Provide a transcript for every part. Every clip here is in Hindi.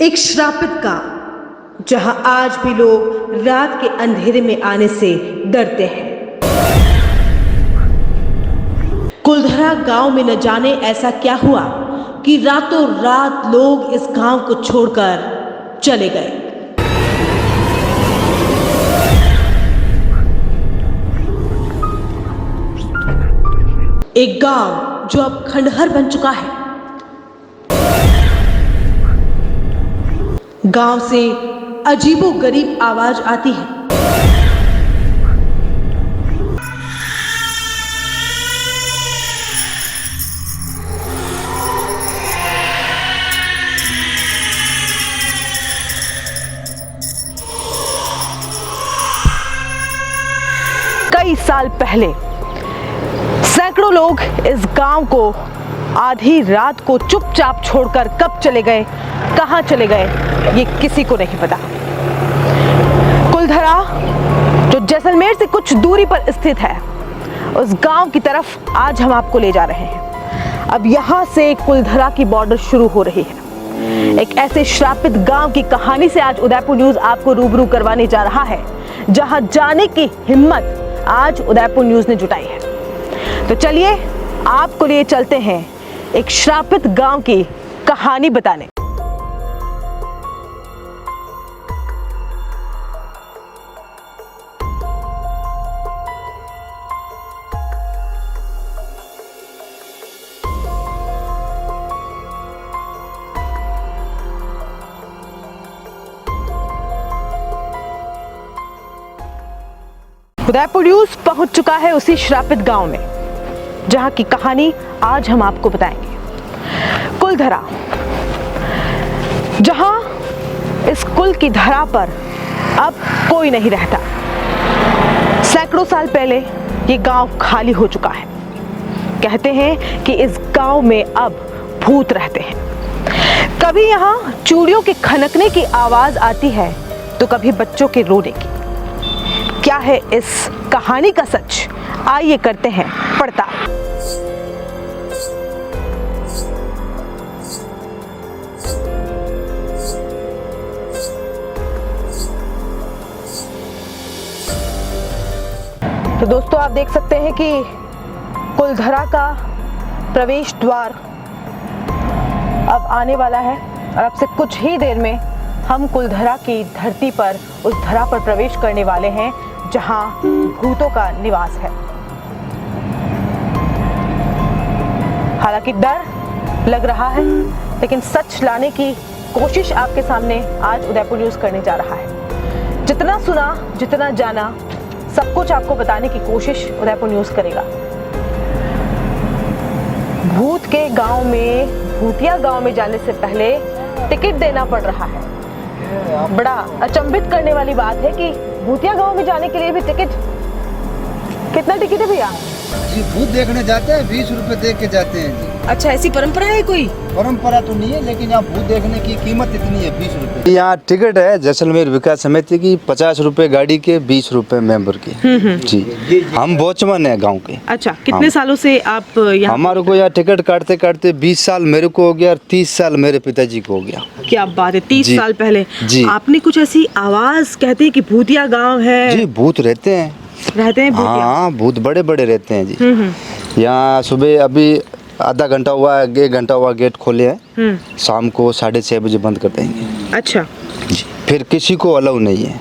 एक श्रापित गांव जहां आज भी लोग रात के अंधेरे में आने से डरते हैं। कुलधरा गांव में न जाने ऐसा क्या हुआ कि रातों रात लोग इस गांव को छोड़कर चले गए। एक गांव जो अब खंडहर बन चुका है। गांव से अजीबोगरीब आवाज आती है। कई साल पहले सैकड़ों लोग इस गांव को आधी रात को चुपचाप छोड़कर कब चले गए, कहां चले गए, ये किसी को नहीं पता। कुलधरा जो जैसलमेर से कुछ दूरी पर स्थित है, उस गांव की तरफ आज हम आपको ले जा रहे हैं। अब यहां से कुलधरा की बॉर्डर शुरू हो रही है। एक ऐसे श्रापित गांव की कहानी से आज उदयपुर न्यूज आपको रूबरू करवाने जा रहा है, जहां जाने की हिम्मत आज उदयपुर न्यूज ने जुटाई है। तो चलिए आपको लिए चलते हैं एक श्रापित गांव की कहानी बताने। उदयपुर न्यूज पहुंच चुका है उसी श्रापित गांव में, जहां की कहानी आज हम आपको बताएंगे। कुलधरा, जहां इस कुल की धरा पर अब कोई नहीं रहता। सैकड़ों साल पहले ये गांव खाली हो चुका है। कहते हैं कि इस गांव में अब भूत रहते हैं। कभी यहां चूड़ियों के खनकने की आवाज आती है तो कभी बच्चों के रोने की। क्या है इस कहानी का सच? आइए करते हैं पड़ताल। तो दोस्तों, आप देख सकते हैं कि कुलधरा का प्रवेश द्वार अब आने वाला है और अब से कुछ ही देर में हम कुलधरा की धरती पर, उस धरा पर प्रवेश करने वाले हैं जहां भूतों का निवास है। हालांकि डर लग रहा है, लेकिन सच लाने की कोशिश आपके सामने आज उदयपुर न्यूज करने जा रहा है। जितना सुना, जितना जाना, सब कुछ आपको बताने की कोशिश उदयपुर न्यूज करेगा। भूत के गांव में, भूतिया गांव में जाने से पहले टिकट देना पड़ रहा है। बड़ा अचंभित करने वाली बात है कि भूतिया गांव में जाने के लिए भी टिकट। कितना टिकट है भैया? जी, भूत देखने जाते हैं 20 रुपए दे के जाते हैं जी। अच्छा, ऐसी परंपरा है कोई? परंपरा तो नहीं है, लेकिन यहाँ भूत देखने की कीमत इतनी है, 20 रुपए। यहाँ टिकट है जैसलमेर विकास समिति की 50 रुपए गाड़ी के, 20 रुपए मेंबर के। जी, हम वॉचमैन है गाँव के। अच्छा, कितने सालों से आप यहाँ? हमारे को यहाँ टिकट काटते काटते 20 साल मेरे को हो गया और 30 साल मेरे पिताजी को हो गया। क्या बात है, 30 साल पहले जी। आपने कुछ ऐसी आवाज, कहते हैं कि भूतिया गांव है। जी, भूत रहते हैं भूतिया? हाँ, भूत बड़े बड़े रहते हैं जी। यहाँ सुबह अभी आधा घंटा हुआ, 1 घंटा हुआ गेट खोले हैं। शाम को 6:30 बजे बंद कर देंगे। अच्छा जी, फिर किसी को अलाउ नहीं है,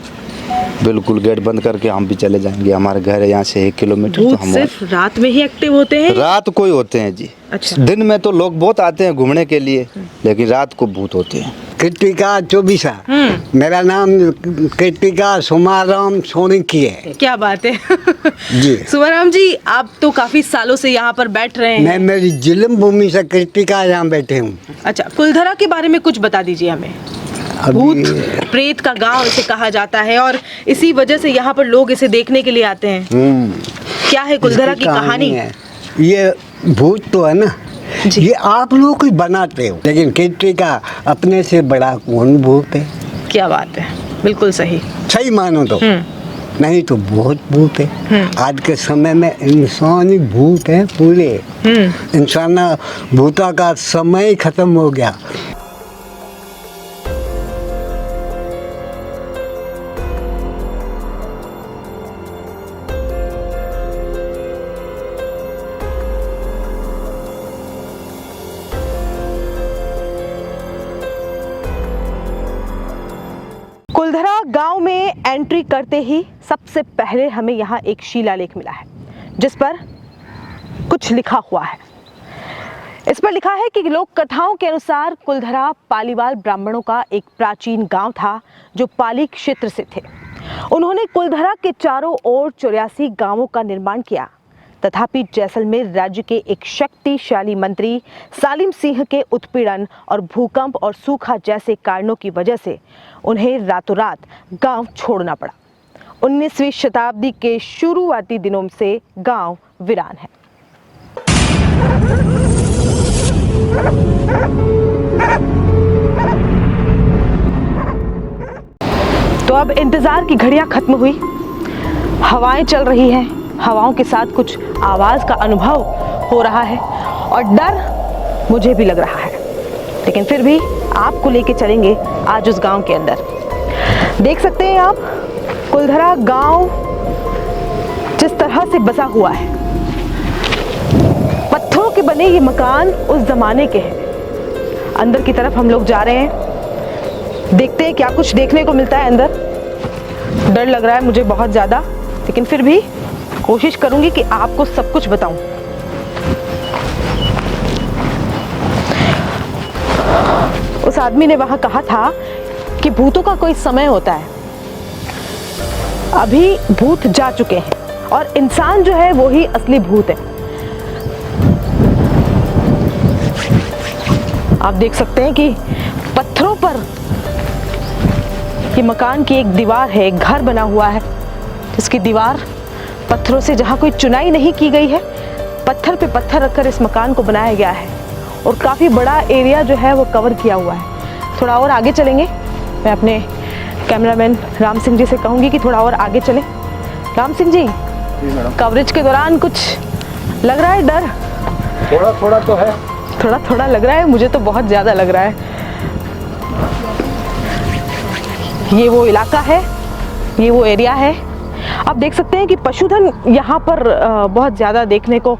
बिल्कुल गेट बंद करके हम भी चले जाएंगे। हमारे घर है यहाँ से 1 किलोमीटर। भूत तो सिर्फ रात में ही एक्टिव होते हैं? रात को ही होते हैं जी। अच्छा। दिन में तो लोग बहुत आते हैं घूमने के लिए, लेकिन रात को भूत होते हैं। कृतिका चौबीसा, मेरा नाम कृतिका सुमाराम सोनिकी है। क्या बात है जी। सुमाराम जी, आप तो काफी सालों से यहाँ पर बैठ रहे हैं। मैं मेरी जिलम भूमि से कृतिका यहाँ बैठे हूँ। अच्छा, कुलधरा के बारे में कुछ बता दीजिए हमें। भूत प्रेत का गांव इसे कहा जाता है और इसी वजह से यहाँ पर लोग इसे देखने के लिए आते हैं। क्या है कुलधरा की कहानी? ये भूत तो है ना, ये आप लोग ही बनाते हो, लेकिन कृतिका अपने से बड़ा कौन भूत है? क्या बात है, बिल्कुल सही। सही मानो तो, नहीं तो बहुत भूत है। आज के समय में इंसान ही भूत है पूरे। इंसान भूता का समय ही खत्म हो गया। कुलधरा गांव में एंट्री करते ही सबसे पहले हमें यहाँ एक शिलालेख मिला है जिस पर कुछ लिखा हुआ है। इस पर लिखा है कि लोक कथाओं के अनुसार कुलधरा पालीवाल ब्राह्मणों का एक प्राचीन गांव था जो पाली क्षेत्र से थे। उन्होंने कुलधरा के चारों ओर 84 गांवों का निर्माण किया। तथापि जैसलमेर राज्य के एक शक्तिशाली मंत्री सालिम सिंह के उत्पीड़न और भूकंप और सूखा जैसे कारणों की वजह से उन्हें रातों रात गांव छोड़ना पड़ा। 19वीं शताब्दी के शुरुआती दिनों से गांव वीरान है। तो अब इंतजार की घड़ियां खत्म हुई, हवाएं चल रही हैं, हवाओं के साथ कुछ आवाज का अनुभव हो रहा है और डर मुझे भी लग रहा है, लेकिन फिर भी आपको लेके चलेंगे आज उस गांव के अंदर। देख सकते हैं आप कुलधरा गांव जिस तरह से बसा हुआ है, पत्थरों के बने ये मकान उस जमाने के हैं। अंदर की तरफ हम लोग जा रहे हैं, देखते हैं क्या कुछ देखने को मिलता है अंदर। डर लग रहा है मुझे बहुत ज़्यादा, लेकिन फिर भी कोशिश करूंगी कि आपको सब कुछ बताऊं। उस आदमी ने वहां कहा था कि भूतों का कोई समय होता है। अभी भूत जा चुके हैं और इंसान जो है वो ही असली भूत है। आप देख सकते हैं कि पत्थरों पर ये मकान की एक दीवार है, एक घर बना हुआ है जिसकी दीवार पत्थरों से, जहाँ कोई चुनाई नहीं की गई है, पत्थर पे पत्थर रखकर इस मकान को बनाया गया है और काफ़ी बड़ा एरिया जो है वो कवर किया हुआ है। थोड़ा और आगे चलेंगे, मैं अपने कैमरामैन राम सिंह जी से कहूँगी कि थोड़ा और आगे चलें। राम सिंह जी, कवरेज के दौरान कुछ लग रहा है डर? थोड़ा थोड़ा तो है, थोड़ा थोड़ा लग रहा है, मुझे तो बहुत ज़्यादा लग रहा है। ये वो इलाका है, ये वो एरिया है। आप देख सकते हैं कि पशुधन यहाँ पर बहुत ज़्यादा देखने को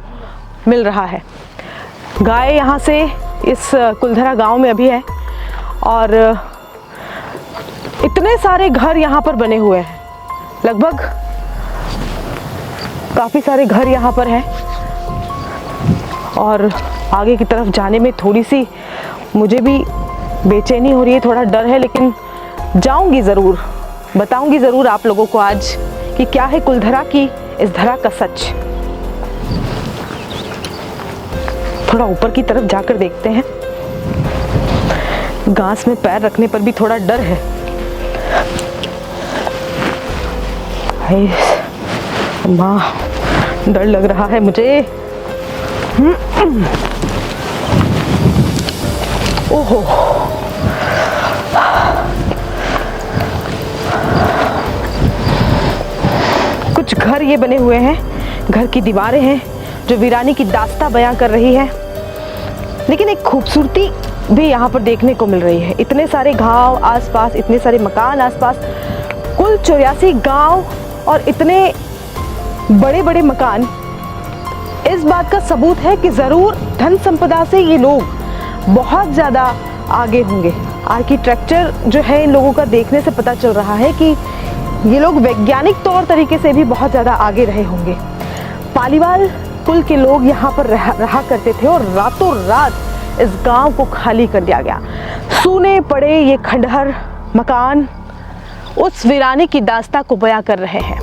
मिल रहा है। गाय यहाँ से इस कुलधरा गांव में अभी है और इतने सारे घर यहाँ पर बने हुए हैं, लगभग काफ़ी सारे घर यहाँ पर हैं। और आगे की तरफ जाने में थोड़ी सी मुझे भी बेचैनी हो रही है, थोड़ा डर है, लेकिन जाऊंगी ज़रूर, बताऊंगी ज़रूर आप लोगों को आज कि क्या है कुलधरा की इस धरा का सच। थोड़ा ऊपर की तरफ जाकर देखते हैं। घास में पैर रखने पर भी थोड़ा डर है। माँ, डर लग रहा है मुझे। ओहो, कुछ घर ये बने हुए हैं, घर की दीवारें हैं जो वीरानी की दास्तां बयां कर रही है, लेकिन एक खूबसूरती भी यहाँ पर देखने को मिल रही है। इतने सारे गांव आसपास, इतने सारे मकान आसपास, कुल 84 गांव और इतने बड़े बड़े मकान इस बात का सबूत है कि ज़रूर धन संपदा से ये लोग बहुत ज़्यादा आगे होंगे। आर्किटेक्चर जो है इन लोगों का देखने से पता चल रहा है कि ये लोग वैज्ञानिक तौर तरीके से भी बहुत ज़्यादा आगे रहे होंगे। पालीवाल कुल के लोग यहाँ पर रहा करते थे और रातों रात इस गांव को खाली कर दिया गया। सूने पड़े ये खंडहर मकान उस वीरानी की दास्तां को बयां कर रहे हैं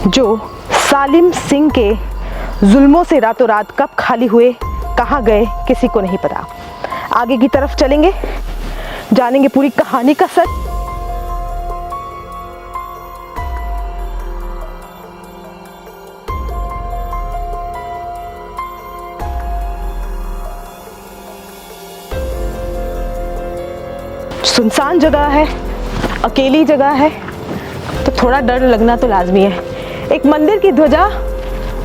जो सालिम सिंह के जुल्मों से रातों रात कब खाली हुए, कहाँ गए, किसी को नहीं पता। आगे की तरफ चलेंगे, जानेंगे पूरी कहानी का सच। सुनसान जगह है, अकेली जगह है, तो थोड़ा डर लगना तो लाजमी है। एक मंदिर की ध्वजा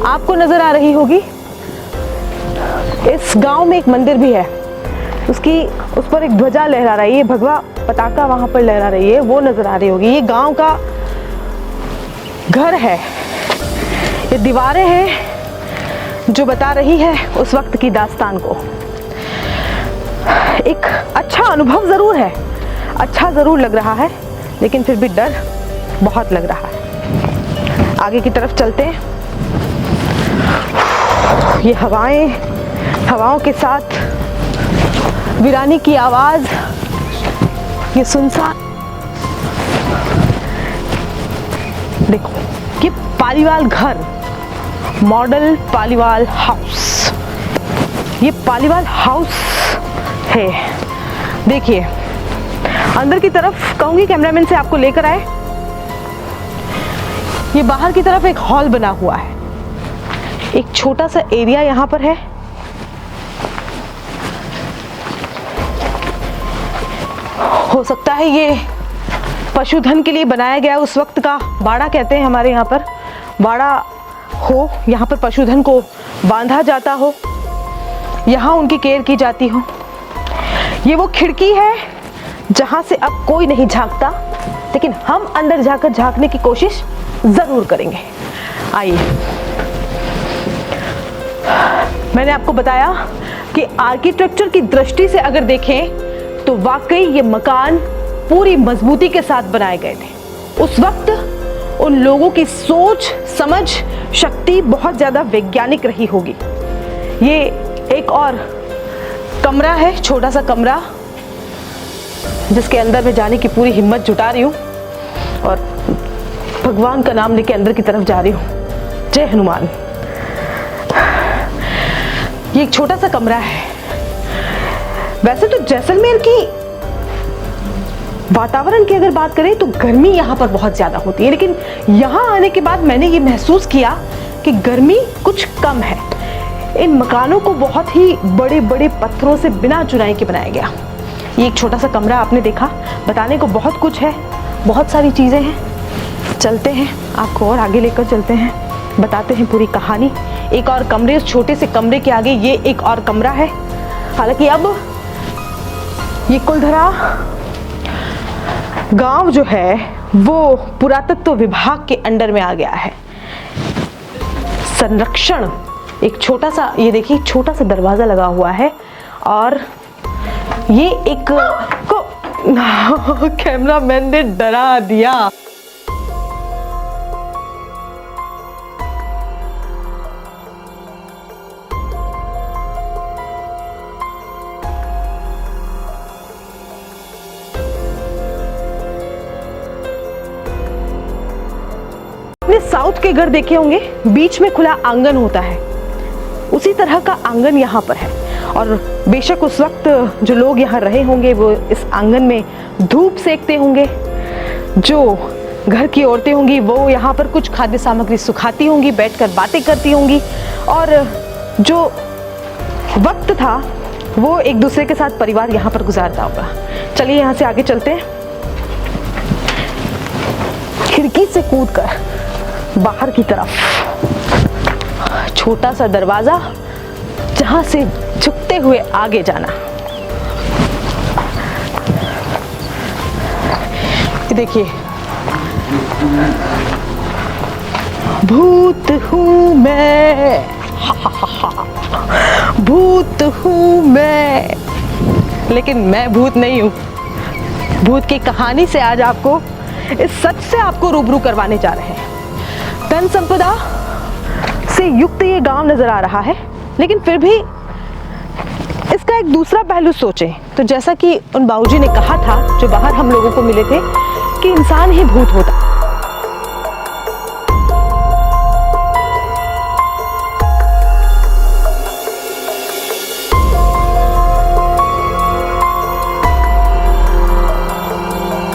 आपको नजर आ रही होगी। इस गांव में एक मंदिर भी है, उस पर एक ध्वजा लहरा रही है, भगवा पताका वहां पर लहरा रही है, वो नजर आ रही होगी। ये गांव का घर है, ये दीवारें हैं जो बता रही है उस वक्त की दास्तान को। एक अच्छा अनुभव ज़रूर है, अच्छा ज़रूर लग रहा है, लेकिन फिर भी डर बहुत लग रहा है। आगे की तरफ चलते हैं। ये हवाओं के साथ वीरानी की आवाज, ये सुनसान। देखो ये पालीवाल घर, मॉडल पालीवाल हाउस, ये पालीवाल हाउस है। देखिए अंदर की तरफ कहूंगी कैमरामैन से आपको लेकर आए। ये बाहर की तरफ एक हॉल बना हुआ है, एक छोटा सा एरिया यहां पर है। हो सकता है ये पशुधन के लिए बनाया गया उस वक्त का बाड़ा, कहते हैं हमारे यहाँ पर बाड़ा हो, यहाँ पर पशुधन को बांधा जाता हो, यहाँ उनकी केयर की जाती हो। ये वो खिड़की है जहाँ से अब कोई नहीं झांकता, लेकिन हम अंदर जाकर झांकने की कोशिश जरूर करेंगे। आइए, मैंने आपको बताया कि आर्किटेक्चर की दृष्टि से अगर देखें तो वाकई ये मकान पूरी मजबूती के साथ बनाए गए थे। उस वक्त उन लोगों की सोच समझ शक्ति बहुत ज्यादा वैज्ञानिक रही होगी। ये एक और कमरा है, छोटा सा कमरा, जिसके अंदर मैं जाने की पूरी हिम्मत जुटा रही हूँ और भगवान का नाम लेके अंदर की तरफ जा रही हूँ। जय हनुमान। ये एक छोटा सा कमरा है। वैसे तो जैसलमेर की वातावरण की अगर बात करें तो गर्मी यहाँ पर बहुत ज्यादा होती है, लेकिन यहाँ आने के बाद मैंने ये महसूस किया कि गर्मी कुछ कम है। इन मकानों को बहुत ही बड़े बड़े पत्थरों से बिना चुनाई के बनाया गया। ये एक छोटा सा कमरा आपने देखा, बताने को बहुत कुछ है, बहुत सारी चीजें हैं। चलते हैं, आपको और आगे लेकर चलते हैं, बताते हैं पूरी कहानी। एक और कमरे, उस छोटे से कमरे के आगे ये एक और कमरा है। हालांकि अब ये कुलधरा गांव जो है वो पुरातत्व विभाग के अंडर में आ गया है। संरक्षण, एक छोटा सा, ये देखिए छोटा सा दरवाजा लगा हुआ है और ये एक को कैमरामैन ने डरा दिया। आपने साउथ के घर देखे होंगे, बीच में खुला आंगन होता है, उसी तरह का आंगन यहाँ पर है। और बेशक उस वक्त जो लोग यहाँ रहे होंगे वो इस आंगन में धूप सेकते होंगे, जो घर की औरतें होंगी वो यहाँ पर कुछ खाद्य सामग्री सुखाती होंगी, बैठकर बातें करती होंगी, और जो वक्त था वो एक दूसरे के साथ परिवार यहाँ पर गुजारता होगा। चलिए यहाँ से आगे चलते हैं। खिड़की से कूदकर बाहर की तरफ छोटा सा दरवाजा, जहां से झुकते हुए आगे जाना। देखिए, भूत हूं मैं, भूत हूं मैं, लेकिन मैं भूत नहीं हूं। भूत की कहानी से आज आपको, इस सच से आपको रूबरू करवाने जा रहे हैं। धन संपदा से युक्त ये गांव नजर आ रहा है, लेकिन फिर भी इसका एक दूसरा पहलू सोचें तो जैसा कि उन बाबूजी ने कहा था जो बाहर हम लोगों को मिले थे कि इंसान ही भूत होता।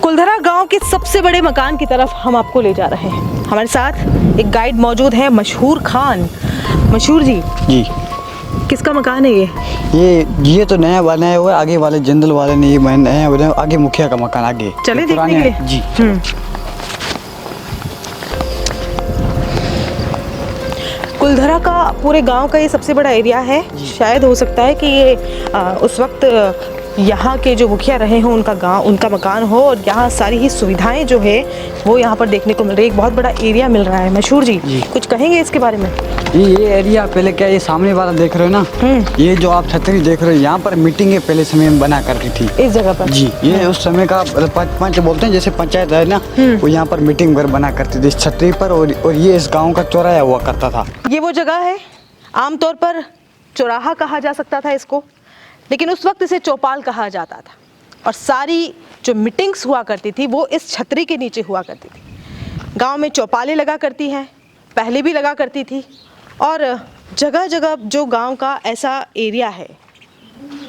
कुलधरा गांव के सबसे बड़े मकान की तरफ हम आपको ले जा रहे हैं। हमारे साथ एक गाइड मौजूद है, मशहूर खान। मशहूर जी, किसका मकान है ये तो नया बनाया हुआ है, आगे वाले जंगल वाले ने ये नया बनाया, आगे मुखिया का मकान आगे। चले देखने के लिए। जी। कुलधरा का पूरे गांव का ये सबसे बड़ा एरिया है। शायद हो सकता है कि ये उस वक्त यहाँ के जो मुखिया रहे हों उनका मकान हो और यहाँ सारी ही सुविधाएं जो है वो यहाँ पर देखने को मिल रही है। एक बहुत बड़ा एरिया मिल रहा है। मशहूर जी कुछ कहेंगे इसके बारे में? ये एरिया पहले क्या, ये सामने वाला देख रहे हो ना, ये जो आप छतरी देख रहे हो, यहाँ पर मीटिंगें पहले समय में बना करती थी इस जगह पर। जी, ये उस समय का पंच बोलते हैं, जैसे पंचायत है ना, वो यहाँ पर मीटिंग वगैरह बना करती थी इस छतरी पर, और ये इस गाँव का चौराहा हुआ करता था। ये वो जगह है, आमतौर पर चौराहा कहा जा सकता था इसको, लेकिन उस वक्त इसे चौपाल कहा जाता था। और सारी जो मीटिंग्स हुआ करती थी वो इस छतरी के नीचे हुआ करती थी। गांव में चौपालें लगा करती हैं, पहले भी लगा करती थी। और जगह जगह जो गांव का ऐसा एरिया है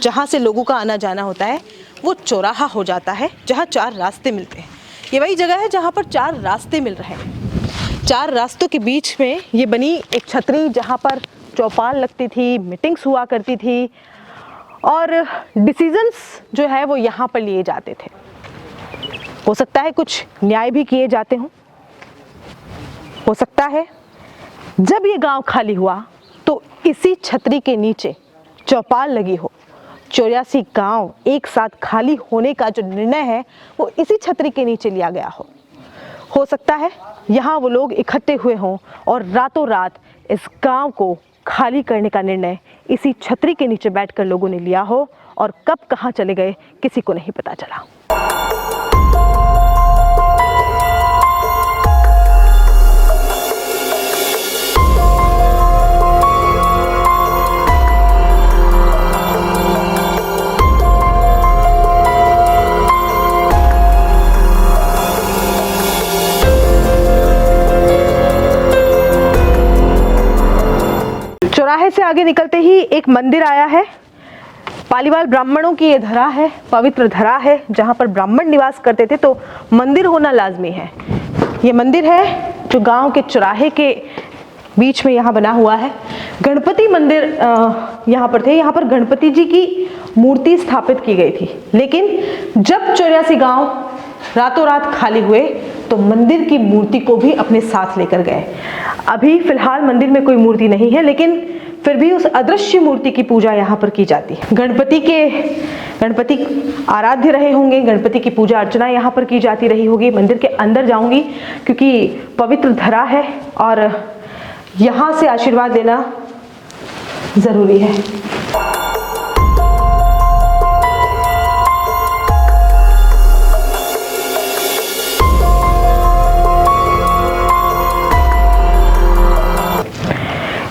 जहां से लोगों का आना जाना होता है वो चौराहा हो जाता है, जहां 4 रास्ते मिलते हैं। ये वही जगह है जहां पर 4 रास्ते मिल रहे हैं। 4 रास्तों के बीच में ये बनी एक छतरी जहां पर चौपाल लगती थी, मीटिंग्स हुआ करती थी और डिसीजंस जो है वो यहाँ पर लिए जाते थे। हो सकता है कुछ न्याय भी किए जाते हों। हो सकता है जब ये गांव खाली हुआ तो इसी छतरी के नीचे चौपाल लगी हो। 84 गांव एक साथ खाली होने का जो निर्णय है वो इसी छतरी के नीचे लिया गया हो। हो सकता है यहाँ वो लोग इकट्ठे हुए हों और रातों रात इस गांव को खाली करने का निर्णय इसी छतरी के नीचे बैठकर लोगों ने लिया हो, और कब कहाँ चले गए किसी को नहीं पता चला। चौराहे से आगे निकलते ही एक मंदिर आया है। पालीवाल ब्राह्मणों की ये धरा है, पवित्र धरा है, जहाँ पर ब्राह्मण निवास करते थे, तो मंदिर होना लाजमी है। ये मंदिर है जो गांव के चौराहे के बीच में यहाँ बना हुआ है। गणपति मंदिर यहाँ पर थे। यहाँ पर गणपति जी की मूर्ति स्थापित की गई थी, लेकिन जब 84 गांव रातों रात खाली हुए तो मंदिर की मूर्ति को भी अपने साथ लेकर गए। अभी फिलहाल मंदिर में कोई मूर्ति नहीं है, लेकिन फिर भी उस अदृश्य मूर्ति की पूजा यहाँ पर की जाती है। गणपति आराध्य रहे होंगे, गणपति की पूजा अर्चना यहाँ पर की जाती रही होगी। मंदिर के अंदर जाऊंगी क्योंकि पवित्र धरा है और यहाँ से आशीर्वाद लेना जरूरी है।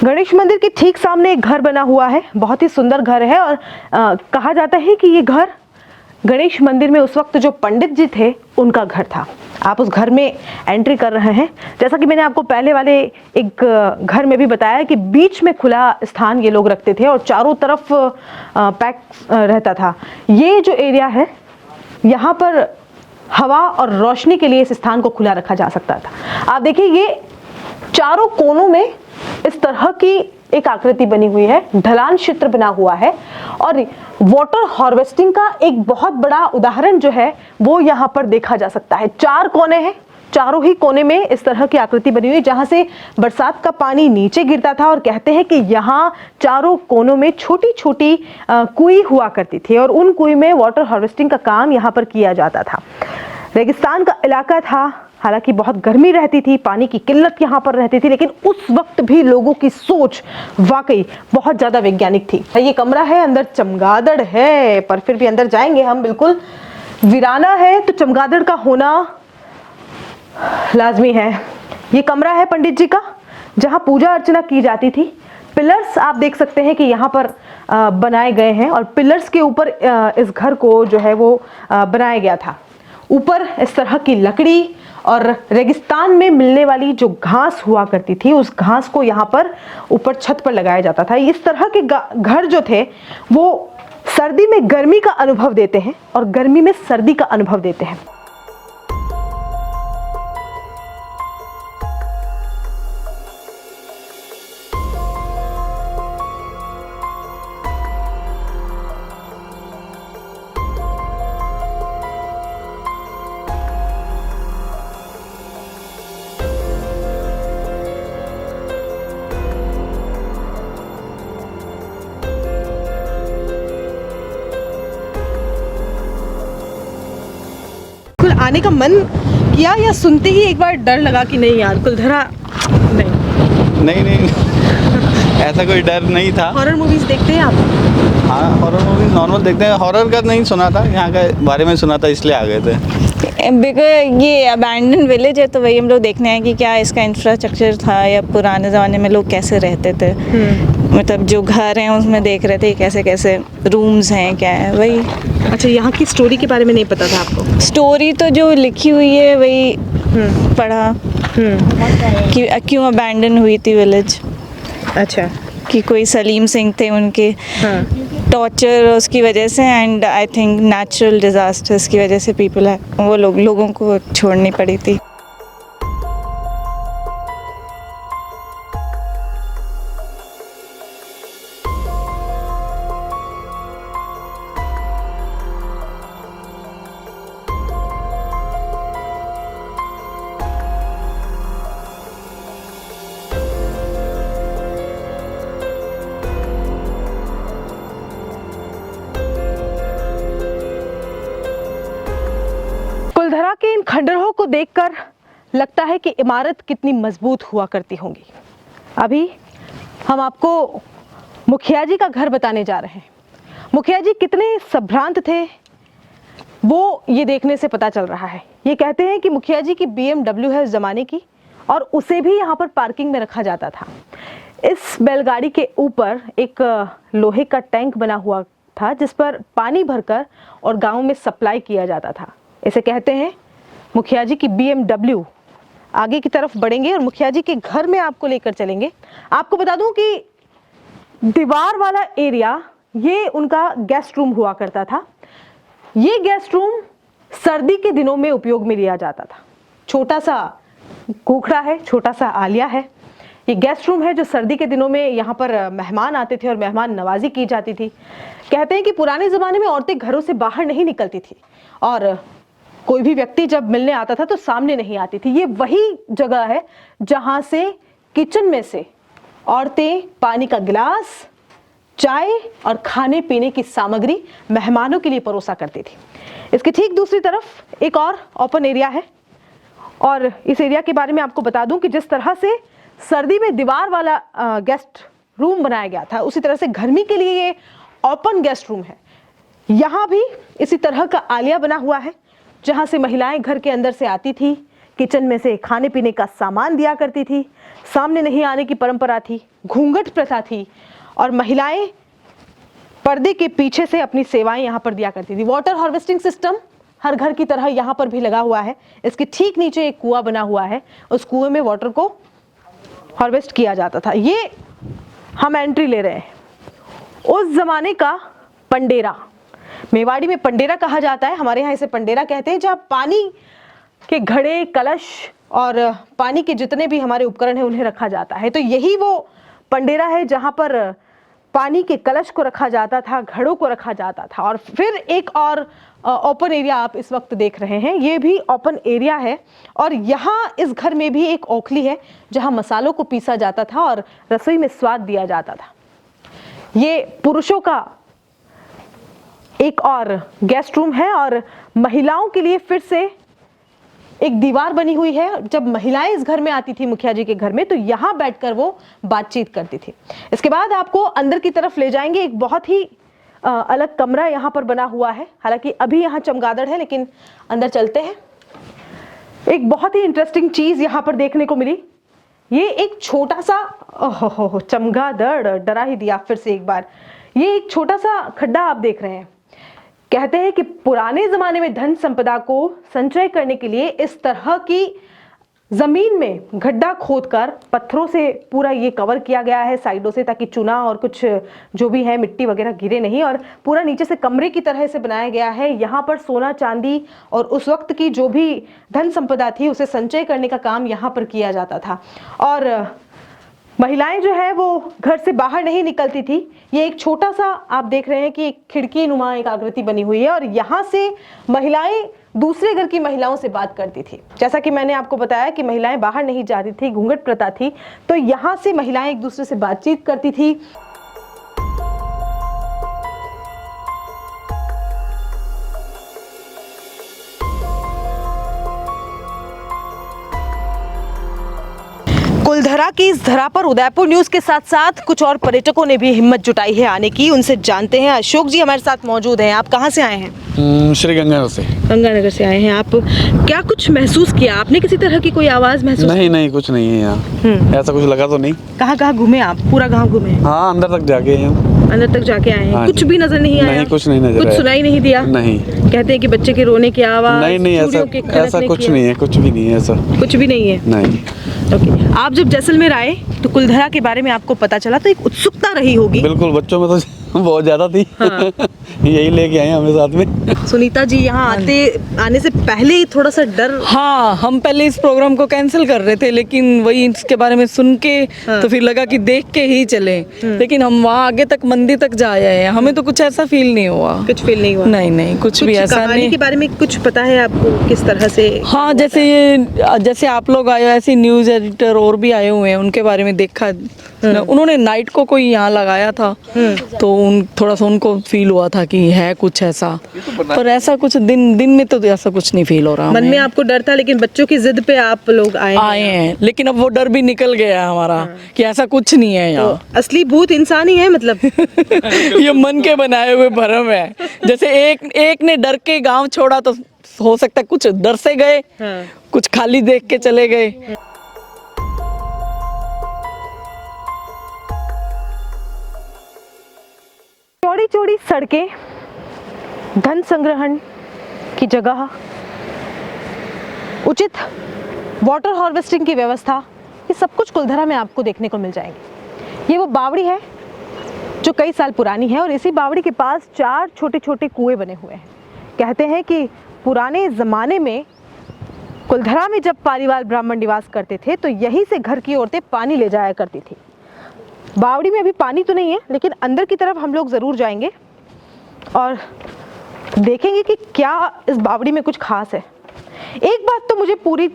गणेश मंदिर के ठीक सामने एक घर बना हुआ है, बहुत ही सुंदर घर है। और कहा जाता है कि ये घर गणेश मंदिर में उस वक्त जो पंडित जी थे उनका घर था। आप उस घर में एंट्री कर रहे हैं। जैसा कि मैंने आपको पहले वाले एक घर में भी बताया कि बीच में खुला स्थान ये लोग रखते थे और चारों तरफ पैक रहता था। ये जो एरिया है यहाँ पर हवा और रोशनी के लिए इस स्थान को खुला रखा जा सकता था। आप देखिए ये चारों कोनों में इस तरह की एक आकृति बनी हुई है, ढलान क्षेत्र बना हुआ है और वाटर हार्वेस्टिंग का एक बहुत बड़ा उदाहरण जो है वो यहाँ पर देखा जा सकता है। 4 कोने हैं, चारों ही कोने में इस तरह की आकृति बनी हुई जहां से बरसात का पानी नीचे गिरता था और कहते हैं कि यहाँ चारों कोनों में छोटी छोटी कुएं हुआ करती थी और उन कुएं में वाटर हार्वेस्टिंग का काम यहाँ पर किया जाता था। रेगिस्तान का इलाका था, हालांकि बहुत गर्मी रहती थी, पानी की किल्लत यहाँ पर रहती थी, लेकिन उस वक्त भी लोगों की सोच वाकई बहुत ज़्यादा वैज्ञानिक थी। ये कमरा है, अंदर चमगादड़ है, पर फिर भी अंदर जाएंगे हम। बिल्कुल वीराना है तो चमगादड़ का होना लाजमी है। ये कमरा है पंडित जी का जहाँ पूजा अर्चना की जाती थी। पिलर्स आप देख सकते हैं कि यहाँ पर बनाए गए हैं और पिलर्स के ऊपर इस घर को जो है वो बनाया गया था। ऊपर इस तरह की लकड़ी और रेगिस्तान में मिलने वाली जो घास हुआ करती थी उस घास को यहाँ पर ऊपर छत पर लगाया जाता था। इस तरह के घर जो थे वो सर्दी में गर्मी का अनुभव देते हैं और गर्मी में सर्दी का अनुभव देते हैं। आने का मन किया या सुनते ही एक बार डर लगा कि नहीं यार कुलधरा नहीं? नहीं ऐसा कोई डर नहीं था। हॉरर मूवीज देखते हैं आप? हाँ हॉरर मूवी नॉर्मल देखते हैं, हॉरर का नहीं सुना था, यहाँ के बारे में सुना था इसलिए आ गए थे। बिकॉज ये अबैंडन विलेज है तो वही हम लोग देखने आए कि क्या इसका इंफ्रास्ट्रक्चर था या पुराने ज़माने में लोग कैसे रहते थे। मतलब जो घर हैं उसमें देख रहे थे कैसे कैसे रूम्स हैं क्या है वही। अच्छा, यहाँ की स्टोरी के बारे में नहीं पता था आपको? स्टोरी तो जो लिखी हुई है वही पढ़ा कि क्यों अबैंडन हुई थी विलेज। अच्छा, कि कोई सलीम सिंह थे उनके टॉर्चर उसकी वजह से and I think natural disasters की वजह से लोगों को छोड़नी पड़ी थी। कुलधरा के इन खंडरों को देखकर लगता है कि इमारत कितनी मजबूत हुआ करती होंगी। अभी हम आपको मुखिया जी का घर बताने जा रहे हैं। मुखिया जी कितने संभ्रांत थे वो ये देखने से पता चल रहा है। ये कहते हैं कि मुखिया जी की BMW है उस जमाने की और उसे भी यहाँ पर पार्किंग में रखा जाता था। इस बैलगाड़ी के ऊपर एक लोहे का टैंक बना हुआ था जिस पर पानी भरकर और गांव में सप्लाई किया जाता था। इसे कहते हैं मुखिया जी की BMW। आगे की तरफ बढ़ेंगे और मुखिया जी के घर में आपको लेकर चलेंगे। आपको बता दूं कि दीवार वाला एरिया ये उनका गेस्ट रूम हुआ करता था। ये गेस्ट रूम सर्दी के दिनों में उपयोग में लिया जाता था। छोटा सा कोखड़ा है, छोटा सा आलिया है। ये गेस्ट रूम है जो सर्दी के दिनों में यहाँ पर मेहमान आते थे और मेहमान नवाजी की जाती थी। कहते हैं कि पुराने ज़माने में औरतें घरों से बाहर नहीं निकलती थी और कोई भी व्यक्ति जब मिलने आता था तो सामने नहीं आती थी। ये वही जगह है जहाँ से किचन में से औरतें पानी का गिलास, चाय और खाने पीने की सामग्री मेहमानों के लिए परोसा करती थी। इसके ठीक दूसरी तरफ एक और ओपन एरिया है और इस एरिया के बारे में आपको बता दूं कि जिस तरह से सर्दी में दीवार वाला गेस्ट रूम बनाया गया था उसी तरह से गर्मी के लिए ये ओपन गेस्ट रूम है। यहाँ भी इसी तरह का आलिया बना हुआ है जहाँ से महिलाएं घर के अंदर से आती थी, किचन में से खाने पीने का सामान दिया करती थी। सामने नहीं आने की परंपरा थी, घूंघट प्रथा थी और महिलाएं पर्दे के पीछे से अपनी सेवाएं यहाँ पर दिया करती थी। वाटर हार्वेस्टिंग सिस्टम हर घर की तरह यहाँ पर भी लगा हुआ है। इसके ठीक नीचे एक कुआं बना हुआ है, उस कुएं में वाटर को हार्वेस्ट किया जाता था। ये हम एंट्री ले रहे हैं उस जमाने का पंडेरा। मेवाड़ी में पंडेरा कहा जाता है, हमारे यहाँ इसे पंडेरा कहते हैं, जहाँ पानी के घड़े, कलश और पानी के जितने भी हमारे उपकरण हैं उन्हें रखा जाता है। तो यही वो पंडेरा है जहाँ पर पानी के कलश को रखा जाता था, घड़ों को रखा जाता था। और फिर एक और ओपन एरिया आप इस वक्त देख रहे हैं, ये भी ओपन एरिया है और यहाँ इस घर में भी एक ओखली है जहाँ मसालों को पीसा जाता था और रसोई में स्वाद दिया जाता था। ये पुरुषों का एक और गेस्ट रूम है और महिलाओं के लिए फिर से एक दीवार बनी हुई है। जब महिलाएं इस घर में आती थी मुखिया जी के घर में तो यहाँ बैठकर वो बातचीत करती थी। इसके बाद आपको अंदर की तरफ ले जाएंगे। एक बहुत ही अलग कमरा यहाँ पर बना हुआ है, हालांकि अभी यहाँ चमगादड़ है लेकिन अंदर चलते हैं। एक बहुत ही इंटरेस्टिंग चीज यहाँ पर देखने को मिली। ये एक छोटा सा चमगादड़ डरा ही दिया फिर से एक बार। ये एक छोटा सा खड्डा आप देख रहे हैं। कहते हैं कि पुराने जमाने में धन संपदा को संचय करने के लिए इस तरह की जमीन में गड्ढा खोदकर पत्थरों से पूरा ये कवर किया गया है साइडों से, ताकि चूना और कुछ जो भी है मिट्टी वगैरह गिरे नहीं। और पूरा नीचे से कमरे की तरह से बनाया गया है। यहाँ पर सोना चांदी और उस वक्त की जो भी धन संपदा थी उसे संचय करने का काम यहाँ पर किया जाता था। और महिलाएं जो है वो घर से बाहर नहीं निकलती थी। ये एक छोटा सा आप देख रहे हैं कि एक खिड़की नुमा एक आकृति बनी हुई है और यहाँ से महिलाएं दूसरे घर की महिलाओं से बात करती थी। जैसा कि मैंने आपको बताया कि महिलाएं बाहर नहीं जाती थी, घूंघट प्रथा थी, तो यहाँ से महिलाएं एक दूसरे से बातचीत करती थी। कुलधरा की इस धरा पर उदयपुर न्यूज के साथ साथ कुछ और पर्यटकों ने भी हिम्मत जुटाई है आने की। उनसे जानते हैं। अशोक जी हमारे साथ मौजूद हैं। आप कहाँ से आए हैं? श्री गंगानगर से। गंगानगर से आए हैं आप। क्या कुछ महसूस किया आपने? किसी तरह की कोई आवाज महसूस? नहीं कुछ नहीं है यहाँ, ऐसा कुछ लगा तो नहीं। कहाँ घूमे आप? पूरा गाँव घूमे? हाँ, अंदर तक जाके अंदर तक जाके आए हैं। हाँ कुछ जी। भी नजर नहीं आया? नहीं, कुछ नहीं नजर कुछ आया। सुनाई नहीं दिया? नहीं। कहते हैं कि बच्चे के रोने की आवाज, नहीं चूड़ियों के ऐसा खनकने कुछ की नहीं है, कुछ भी नहीं है ऐसा। कुछ भी नहीं है। नहीं। ओके, आप जब जैसलमेर आए तो कुलधरा के बारे में आपको पता चला तो एक उत्सुकता रही होगी। बिल्कुल, बच्चों में तो बहुत ज्यादा थी। हाँ। यही लेके आए हमें साथ में। सुनीता जी यहाँ आने से पहले ही थोड़ा सा डर? हाँ, हम पहले इस प्रोग्राम को कैंसिल कर रहे थे, लेकिन वही इसके बारे में सुन के तो फिर लगा कि देख के ही चले। लेकिन हम वहाँ आगे तक मंदिर तक जा आए हैं, हमें तो कुछ ऐसा फील नहीं हुआ। कुछ फील नहीं हुआ? नहीं कुछ भी ऐसा कहानी नहीं। के बारे में कुछ पता है आपको किस तरह से? हाँ, जैसे आप लोग आए हो, ऐसे न्यूज एडिटर और भी आए हुए हैं, उनके बारे में देखा। उन्होंने नाइट को कोई यहाँ लगाया था, तो थोड़ा सा उनको फील हुआ था कि है कुछ ऐसा, पर ऐसा कुछ दिन में तो ऐसा कुछ नहीं फील हो रहा। मन में आपको डर था, लेकिन बच्चों की जिद पे आप लोग आए हैं। लेकिन अब वो डर भी निकल गया है हमारा कि ऐसा कुछ नहीं है यहाँ। तो असली भूत इंसान ही है मतलब? ये मन के बनाए हुए भ्रम है। जैसे एक ने डर के गांव छोड़ा, तो हो सकता है कुछ डर से गए, कुछ खाली देख के चले गए। चौड़ी चौड़ी सड़कें, धन संग्रहण की जगह, उचित वाटर हार्वेस्टिंग की व्यवस्था, ये सब कुछ कुलधरा में आपको देखने को मिल जाएंगे। ये वो बावड़ी है जो कई साल पुरानी है और इसी बावड़ी के पास 4 छोटे छोटे कुएं बने हुए हैं। कहते हैं कि पुराने ज़माने में कुलधरा में जब पालीवाल ब्राह्मण निवास करते थे तो यहीं से घर की औरतें पानी ले जाया करती थी। बावड़ी में अभी पानी तो नहीं है, लेकिन अंदर की तरफ हम लोग ज़रूर जाएंगे और देखेंगे कि क्या इस बावड़ी में कुछ खास है। एक बात तो मुझे पूरी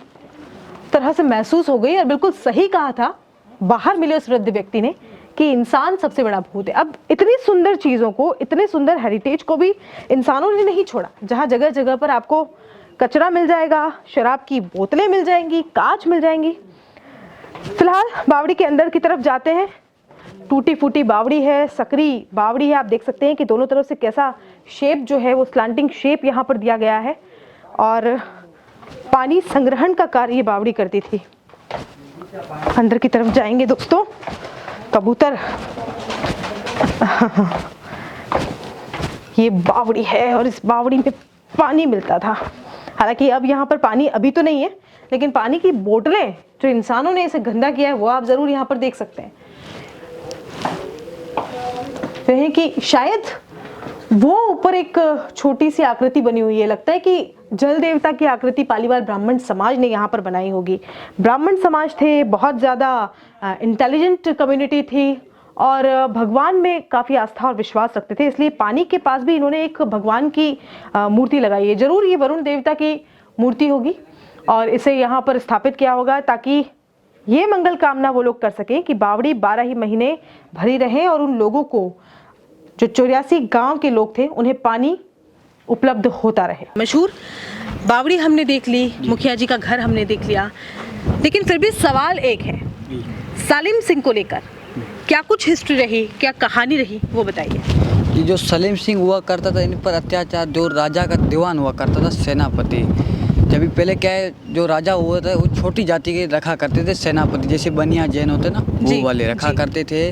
तरह से महसूस हो गई और बिल्कुल सही कहा था बाहर मिले उस वृद्ध व्यक्ति ने कि इंसान सबसे बड़ा भूत है। अब इतनी सुंदर चीज़ों को, इतने सुंदर हेरिटेज को भी इंसानों ने नहीं छोड़ा। जहाँ जगह जगह पर आपको कचरा मिल जाएगा, शराब की बोतलें मिल जाएंगी, कांच मिल जाएंगी। फिलहाल बावड़ी के अंदर की तरफ जाते हैं। टूटी फूटी बावड़ी है, सकरी बावड़ी है। आप देख सकते हैं कि दोनों तरफ से कैसा शेप जो है वो स्लांटिंग शेप यहाँ पर दिया गया है और पानी संग्रहण का कार्य ये बावड़ी करती थी। अंदर की तरफ जाएंगे दोस्तों। कबूतर ये बावड़ी है और इस बावड़ी में पानी मिलता था। हालांकि अब यहाँ पर पानी अभी तो नहीं है, लेकिन पानी की बोतलें जो इंसानों ने इसे गंदा किया है वो आप ज़रूर यहाँ पर देख सकते हैं। कहें कि शायद वो ऊपर एक छोटी सी आकृति बनी हुई है। लगता है कि जल देवता की आकृति पालीवाल ब्राह्मण समाज ने यहाँ पर बनाई होगी। ब्राह्मण समाज थे, बहुत ज़्यादा इंटेलिजेंट कम्युनिटी थी और भगवान में काफ़ी आस्था और विश्वास रखते थे, इसलिए पानी के पास भी इन्होंने एक भगवान की मूर्ति लगाई है। ज़रूर ये वरुण देवता की मूर्ति होगी और इसे यहाँ पर स्थापित किया होगा ताकि ये मंगल कामना वो लोग कर सकें कि बावड़ी 12 ही महीने भरी रहे और उन लोगों को, जो 84 गांव के लोग थे, उन्हें पानी उपलब्ध होता रहे। मशहूर बावड़ी हमने देख ली, मुखिया जी का घर हमने देख लिया, लेकिन फिर भी सवाल एक है सलीम सिंह को लेकर। क्या कुछ हिस्ट्री रही, क्या कहानी रही, वो बताइए। ये जो सलीम सिंह हुआ करता था, इन पर अत्याचार, जो राजा का दीवान हुआ करता था, सेनापति। जब पहले क्या है, जो राजा हुआ था वो छोटी जाति के रखा करते थे सेनापति, जैसे बनिया जैन होते ना, वो वाले रखा करते थे।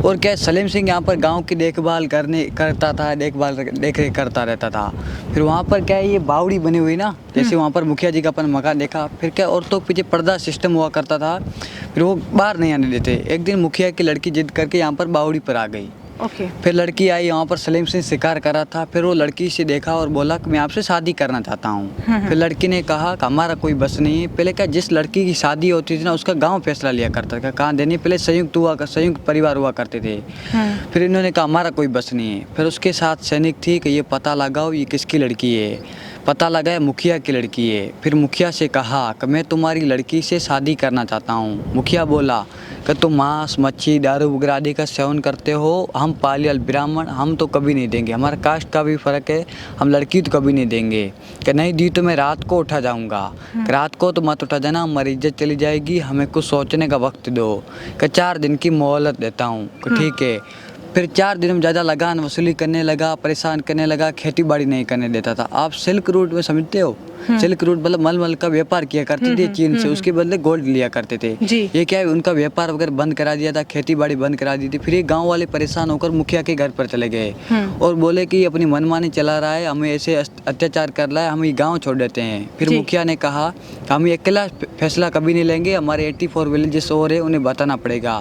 और क्या सलीम सिंह यहाँ पर गांव की देखभाल करता था, देख रेख करता रहता था। फिर वहाँ पर क्या है, ये बावड़ी बनी हुई ना, जैसे वहाँ पर मुखिया जी का अपन मकान देखा। फिर क्या औरतों के पीछे पर्दा सिस्टम हुआ करता था, फिर वो बाहर नहीं आने देते। एक दिन मुखिया की लड़की जिद करके यहाँ पर बावड़ी पर आ गई। फिर लड़की आई, यहाँ पर सलीम सिंह शिकार करा था। फिर वो लड़की से देखा और बोला कि मैं आपसे शादी करना चाहता हूँ। फिर लड़की ने कहा कि हमारा कोई बस नहीं है। पहले क्या, जिस लड़की की शादी होती थी ना, उसका गांव फैसला लिया करता था कहाँ देनी। पहले संयुक्त परिवार हुआ करते थे। फिर इन्होंने कहा हमारा कोई बस नहीं है। फिर उसके साथ सैनिक थी कि ये पता लगाओ ये किसकी लड़की है। पता लगा है मुखिया की लड़की है। फिर मुखिया से कहा कि मैं तुम्हारी लड़की से शादी करना चाहता हूँ। मुखिया बोला कि तुम मांस मच्छी दारू वगैरह आदि का सेवन करते हो, हम पालियल ब्राह्मण हम तो कभी नहीं देंगे, हमारा कास्ट का भी फ़र्क है, हम लड़की तो कभी नहीं देंगे। कि नहीं दी तो मैं रात को उठा जाऊँगा। रात को तो मत उठा जाना, हमारी इज्जत चली जाएगी, हमें कुछ सोचने का वक्त दो। कि 4 दिन की मोहलत देता हूँ। कि ठीक है। फिर 4 दिन में ज़्यादा लगान वसूली करने लगा, परेशान करने लगा, खेती बाड़ी नहीं करने देता था। आप सिल्क रूट में समझते हो, सिल्क रूट मतलब मलमल का व्यापार किया करते थे चीन से, उसके बदले गोल्ड लिया करते थे। ये क्या है, उनका व्यापार वगैरह बंद करा दिया था, खेती बाड़ी बंद करा दी थी। फिर ये गांव वाले परेशान होकर मुखिया के घर पर चले गए और बोले कि अपनी मनमानी चला रहा है, हमें ऐसे अत्याचार कर रहा है, हम ये गाँव छोड़ देते हैं। फिर मुखिया ने कहा हम ये अकेला फैसला कभी नहीं लेंगे, हमारे 84 विलेजेस और है उन्हें बताना पड़ेगा।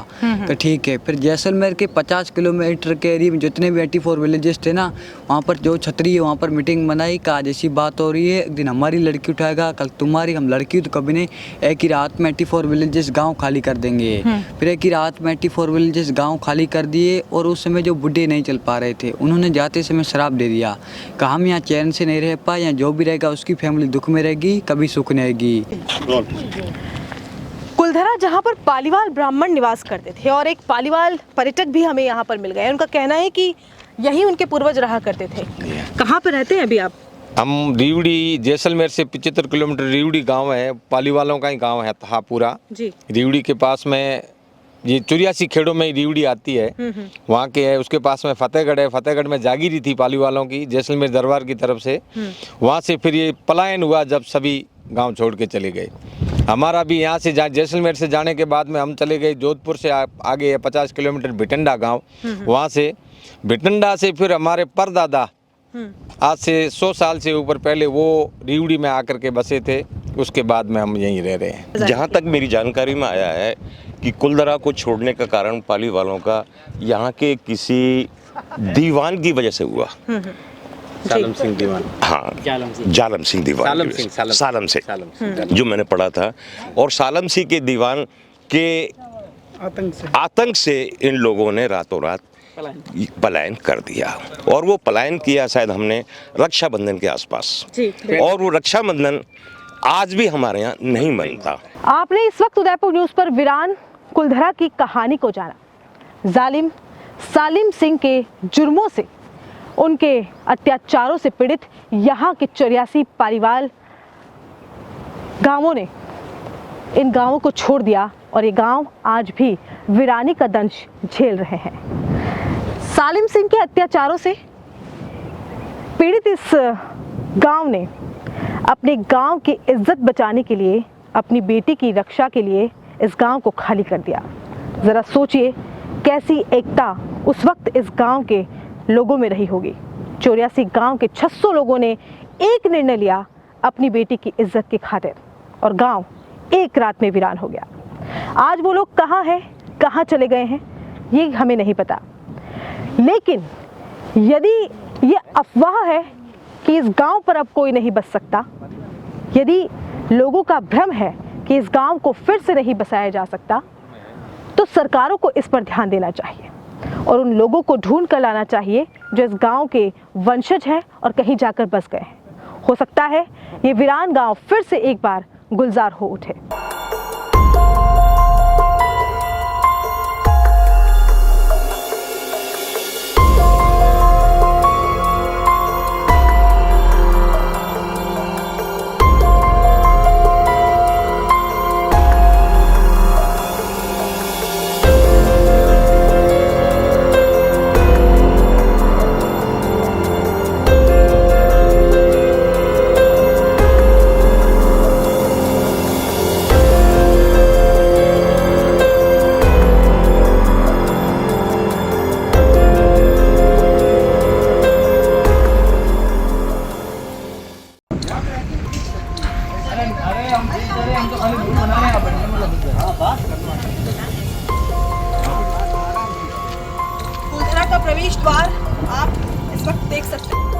तो ठीक है। फिर जैसलमेर के 50 किलोमीटर के एरिया में जितने भी 84 विलेजेस थे ना, वहाँ पर जो छतरी है वहाँ पर मीटिंग बनाई। कहा जैसी बात हो रही है, एक दिन हमारी लड़की उठाएगा, कल तुम्हारी, हम लड़की तो कभी नहीं। एक ही रात में 84 विलेजेस गांव खाली कर देंगे। फिर एक ही रात में 84 विलेजेस गांव खाली कर दिए। और उस समय जो बुढ़े नहीं चल पा रहे थे, उन्होंने जाते समय श्राप दे दिया कि हम यहाँ चैन से नहीं रह पाए, यहाँ जो भी रहेगा उसकी फैमिली दुख में रहेगी, कभी सुख नहीं रहेगी। कुलधरा जहाँ पर पालीवाल ब्राह्मण निवास करते थे और एक पालीवाल पर्यटक भी हमें यहाँ पर मिल गए। उनका कहना है कि यही उनके पूर्वज रहा करते थे। कहाँ पर रहते हैं अभी आप? हम रीवड़ी, जैसलमेर से 75 किलोमीटर रीवड़ी गांव है, पालीवालों का ही गांव है था पूरा जी। रीवड़ी के पास में ये 84 खेड़ों में रीवड़ी आती है, वहाँ के है। उसके पास में फतेहगढ़ है, फतेहगढ़ में जागीरी थी पालीवालों की जैसलमेर दरबार की तरफ से। वहाँ से फिर ये पलायन हुआ जब सभी गांव छोड़ के चले गए। हमारा भी यहाँ से जैसलमेर से जाने के बाद में हम चले गए जोधपुर से आगे है 50 किलोमीटर भिटंडा गांव। वहाँ से भिटंडा से फिर हमारे परदादा आज से 100 साल से ऊपर पहले वो रीवड़ी में आकर के बसे थे। उसके बाद में हम यहीं रह रहे हैं। जहाँ तक मेरी जानकारी में आया है कि कुलधरा को छोड़ने का कारण पाली वालों का यहाँ के किसी दीवान की वजह से हुआ। सालम सिंह दीवान। हाँ, जालम सिंह दीवान। सालम से जो मैंने पढ़ा था। और सालम सिंह के दीवान के आतंक से इन लोगों ने रातों रात पलायन कर दिया। और वो पलायन किया शायद हमने रक्षाबंधन के आसपास। और वो रक्षाबंधन आज भी हमारे यहाँ नहीं मनता। आपने इस वक्त उदयपुर न्यूज़ पर वीरान कुलधरा की कहानी को जाना। जालिम सालिम सिंह के जुर्मों से, उनके अत्याचारों से पीड़ित यहाँ के 84 पालीवाल गांवों ने इन गांवों को छोड़ दिया और ये गांव आज भी वीरानी का दंश झेल रहे हैं। सालिम सिंह के अत्याचारों से पीड़ित इस गांव ने अपने गांव की इज्जत बचाने के लिए, अपनी बेटी की रक्षा के लिए इस गांव को खाली कर दिया। ज़रा सोचिए कैसी एकता उस वक्त इस गांव के लोगों में रही होगी। 84 गांव के 600 लोगों ने एक निर्णय लिया अपनी बेटी की इज्जत की खातिर और गांव एक रात में वीरान हो गया। आज वो लोग कहाँ हैं, कहाँ चले गए हैं, ये हमें नहीं पता। लेकिन यदि ये अफवाह है कि इस गांव पर अब कोई नहीं बस सकता, यदि लोगों का भ्रम है कि इस गांव को फिर से नहीं बसाया जा सकता, तो सरकारों को इस पर ध्यान देना चाहिए और उन लोगों को ढूंढ कर लाना चाहिए जो इस गांव के वंशज हैं और कहीं जाकर बस गए हैं। हो सकता है ये वीरान गांव फिर से एक बार गुलजार हो उठे। कुलधरा का प्रवेश द्वार आप इस वक्त देख सकते हैं।